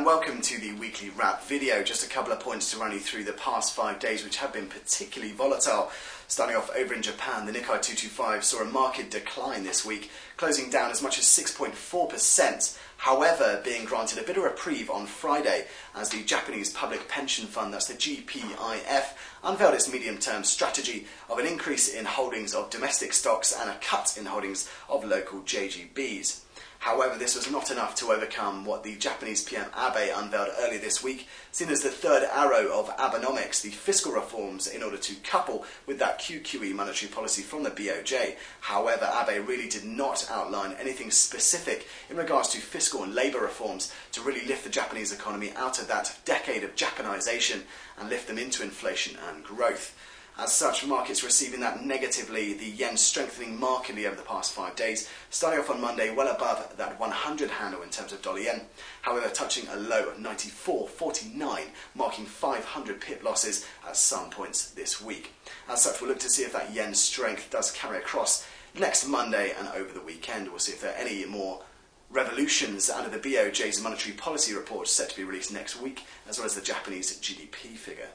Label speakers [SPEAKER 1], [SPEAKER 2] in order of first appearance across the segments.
[SPEAKER 1] and welcome to the weekly wrap video. Just a couple of points to run you through the past 5 days, which have been particularly volatile. Starting off over in Japan, the Nikkei 225 saw a market decline this week, closing down as much as 6.4%. However, being granted a bit of reprieve on Friday as the Japanese Public Pension Fund, that's the GPIF, unveiled its medium-term strategy of an increase in holdings of domestic stocks and a cut in holdings of local JGBs. However, this was not enough to overcome what the Japanese PM Abe unveiled earlier this week, seen as the third arrow of Abenomics, the fiscal reforms in order to couple with that QQE monetary policy from the BOJ. However, Abe really did not outline anything specific in regards to fiscal and labour reforms to really lift the Japanese economy out of that decade of Japanization and lift them into inflation and growth. As such, markets receiving that negatively, the yen strengthening markedly over the past 5 days, starting off on Monday well above that 100 handle in terms of dollar-yen, however touching a low of 94.49, marking 500 pip losses at some points this week. As such, we'll look to see if that yen strength does carry across next Monday and over the weekend. We'll see if there are any more revolutions out of the BOJ's monetary policy report set to be released next week, as well as the Japanese GDP figure.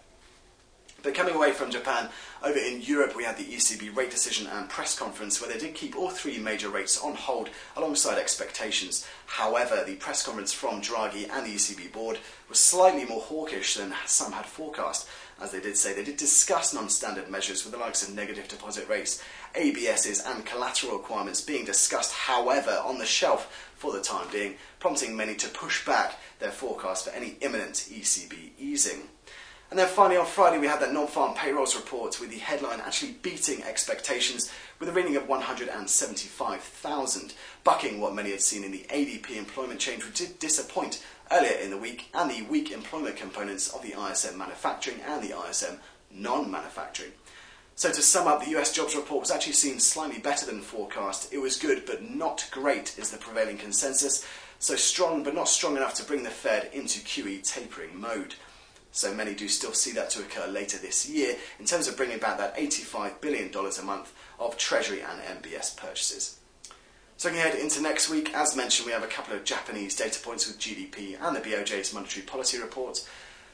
[SPEAKER 1] But coming away from Japan, over in Europe we had the ECB rate decision and press conference where they did keep all three major rates on hold alongside expectations. However, the press conference from Draghi and the ECB board was slightly more hawkish than some had forecast. As they did say, they did discuss non-standard measures with the likes of negative deposit rates, ABSs and collateral requirements being discussed, however, on the shelf for the time being, prompting many to push back their forecast for any imminent ECB easing. And then finally on Friday we had that non-farm payrolls report with the headline actually beating expectations with a reading of 175,000, bucking what many had seen in the ADP employment change, which did disappoint earlier in the week, and the weak employment components of the ISM manufacturing and the ISM non-manufacturing. So to sum up, the US jobs report was actually seen slightly better than forecast. It was good but not great is the prevailing consensus, so strong but not strong enough to bring the Fed into QE tapering mode. So many do still see that to occur later this year in terms of bringing back that $85 billion a month of Treasury and MBS purchases. So looking ahead into next week, as mentioned, we have a couple of Japanese data points with GDP and the BOJ's monetary policy report.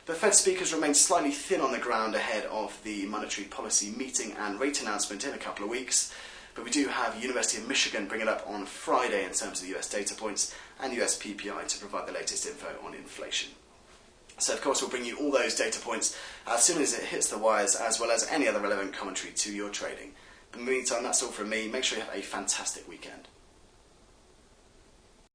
[SPEAKER 1] The Fed speakers remain slightly thin on the ground ahead of the monetary policy meeting and rate announcement in a couple of weeks. But we do have University of Michigan bring it up on Friday in terms of the US data points and US PPI to provide the latest info on inflation. So of course we'll bring you all those data points as soon as it hits the wires, as well as any other relevant commentary to your trading. But in the meantime, that's all from me. Make sure you have a fantastic weekend.